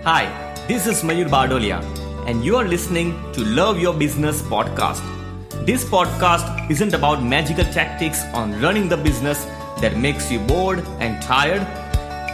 Hi, this is Mayur Bardolia, and you are listening to Love Your Business podcast. This podcast isn't about magical tactics on running the business that makes you bored and tired.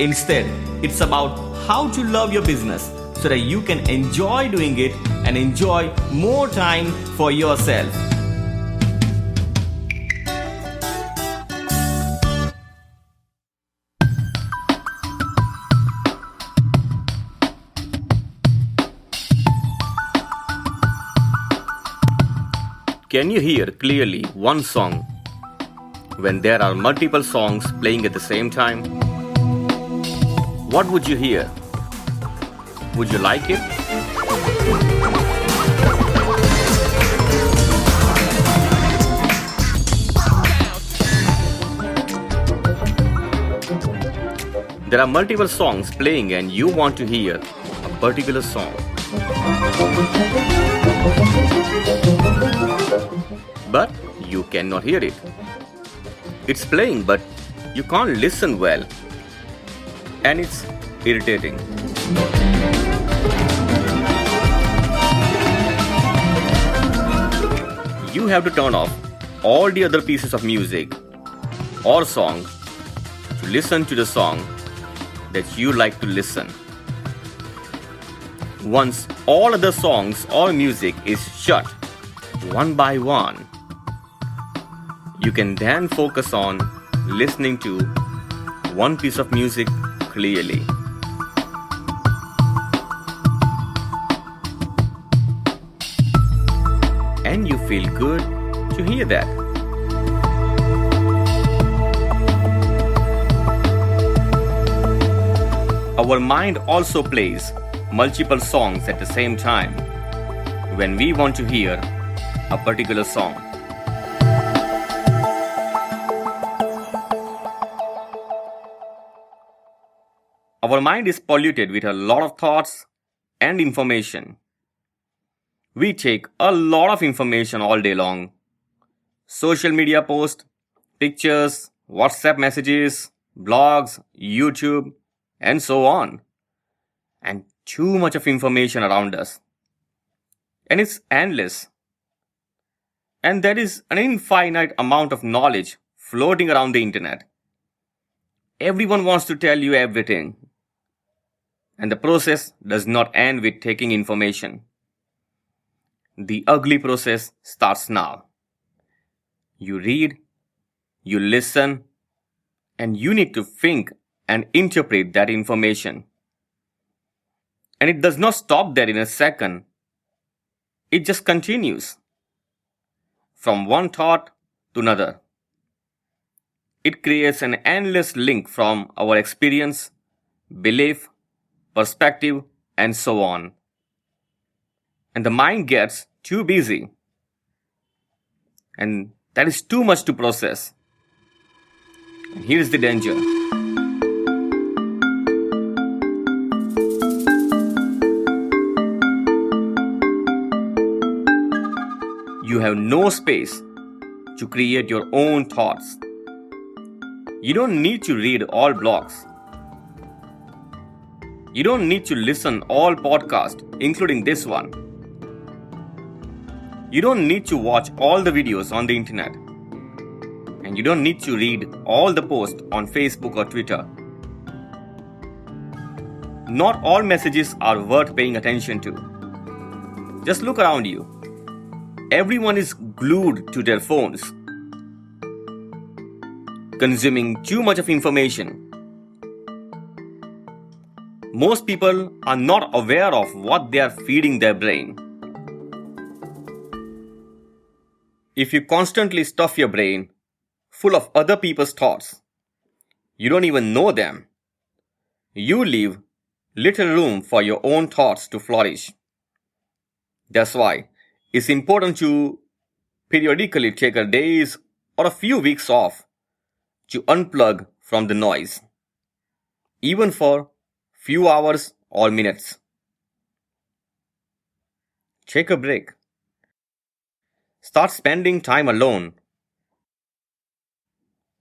Instead, it's about how to love your business so that you can enjoy doing it and enjoy more time for yourself. Can you hear clearly one song when there are multiple songs playing at the same time? What would you hear? Would you like it? There are multiple songs playing and you want to hear a particular song. But you cannot hear it. It's playing, but you can't listen well. And it's irritating. You have to turn off all the other pieces of music or song to listen to the song that you like to listen. Once all other songs or music is shut one by one, you can then focus on listening to one piece of music clearly. And you feel good to hear that. Our mind also plays multiple songs at the same time when we want to hear a particular song. Our mind is polluted with a lot of thoughts and information. We take a lot of information all day long. Social media posts, pictures, WhatsApp messages, blogs, YouTube, and so on. And too much of information around us. And it's endless. And there is an infinite amount of knowledge floating around the internet. Everyone wants to tell you everything. And the process does not end with taking information. The ugly process starts now. You read, you listen, and you need to think and interpret that information. And it does not stop there in a second. It just continues from one thought to another. It creates an endless link from our experience, belief, perspective, and so on. And the mind gets too busy. And that is too much to process. And here is the danger. You have no space to create your own thoughts. You don't need to read all blogs. You don't need to listen all podcasts, including this one. You don't need to watch all the videos on the internet. And you don't need to read all the posts on Facebook or Twitter. Not all messages are worth paying attention to. Just look around you. Everyone is glued to their phones, consuming too much of information. Most people are not aware of what they are feeding their brain. If you constantly stuff your brain full of other people's thoughts, you don't even know them. You leave little room for your own thoughts to flourish. That's why it's important to periodically take a days or a few weeks off to unplug from the noise, even for few hours or minutes. Take a break. Start spending time alone.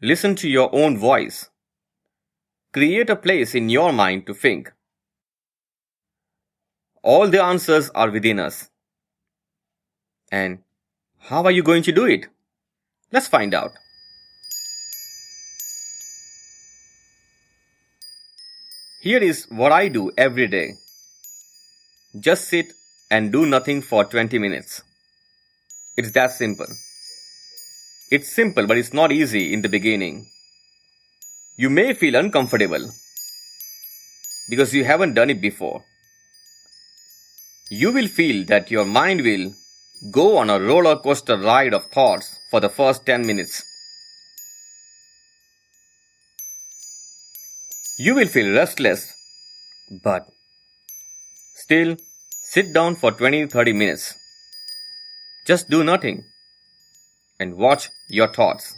Listen to your own voice. Create a place in your mind to think. All the answers are within us. And how are you going to do it? Let's find out. Here is what I do every day. Just sit and do nothing for 20 minutes. It's that simple. It's simple, but it's not easy in the beginning. You may feel uncomfortable because you haven't done it before. You will feel that your mind will go on a roller coaster ride of thoughts for the first 10 minutes. You will feel restless, but still sit down for 20-30 minutes. Just do nothing and watch your thoughts.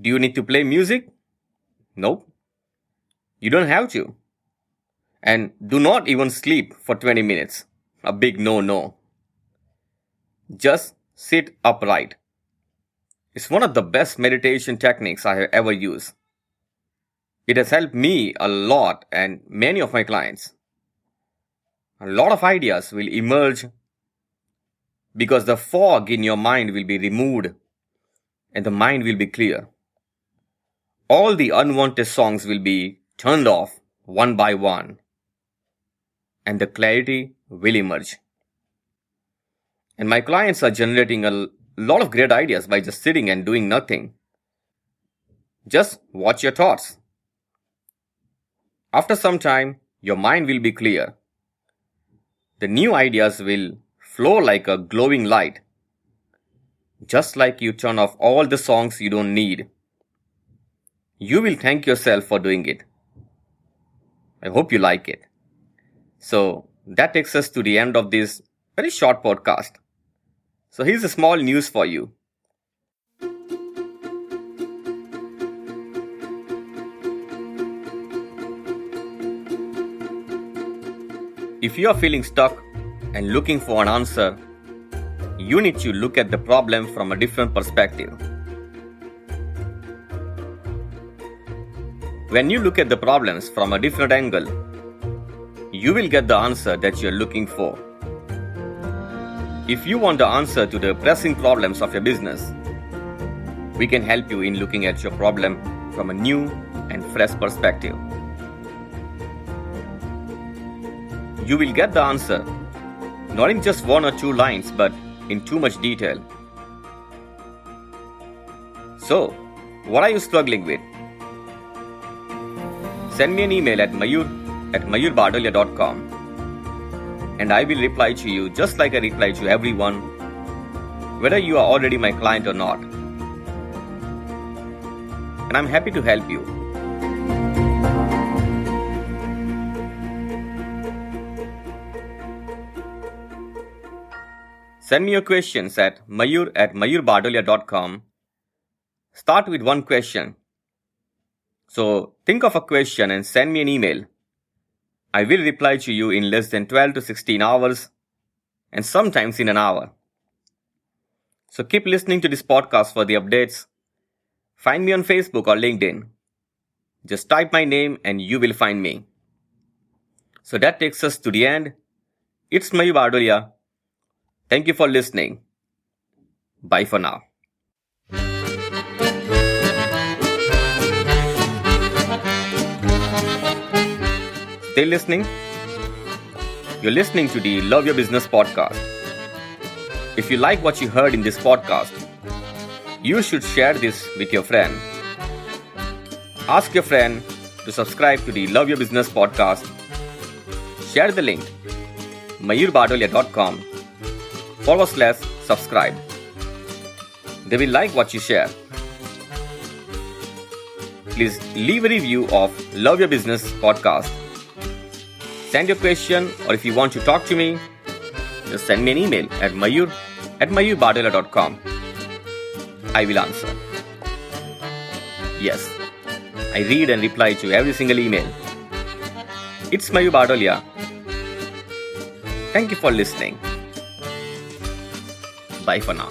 Do you need to play music? Nope. You don't have to. And do not even sleep for 20 minutes. A big no. Just sit upright. It's one of the best meditation techniques I have ever used. It has helped me a lot and many of my clients. A lot of ideas will emerge because the fog in your mind will be removed and the mind will be clear. All the unwanted songs will be turned off one by one, and the clarity will emerge. And my clients are generating a lot of great ideas by just sitting and doing nothing. Just watch your thoughts. After some time, your mind will be clear. The new ideas will flow like a glowing light, just like you turn off all the songs you don't need. You will thank yourself for doing it. I hope you like it. So that takes us to the end of this very short podcast. So here's a small news for you. If you are feeling stuck and looking for an answer, you need to look at the problem from a different perspective. When you look at the problems from a different angle, you will get the answer that you are looking for. If you want the answer to the pressing problems of your business, we can help you in looking at your problem from a new and fresh perspective. You will get the answer not in just 1 or 2 lines, but in too much detail. So, what are you struggling with? Send me an email at mayur@mayurbadolia.com and I will reply to you just like I reply to everyone, whether you are already my client or not. And I'm happy to help you. Send me your questions at mayur@mayurbadolia.com. Start with one question. So think of a question and send me an email. I will reply to you in less than 12 to 16 hours and sometimes in an hour. So keep listening to this podcast for the updates. Find me on Facebook or LinkedIn. Just type my name and you will find me. So that takes us to the end. It's Mayur Badolia. Thank you for listening. Bye for now. Still listening? You're listening to the Love Your Business podcast. If you like what you heard in this podcast, you should share this with your friend. Ask your friend to subscribe to the Love Your Business podcast. Share the link mayurbadolia.com/subscribe. They will like what you share. Please leave a review of Love Your Business podcast. Send your question, or if you want to talk to me, just send me an email at mayur@mayurbadolia.com. I will answer. Yes, I read and reply to every single email. It's Mayur Badolia. Thank you for listening. Bye for now.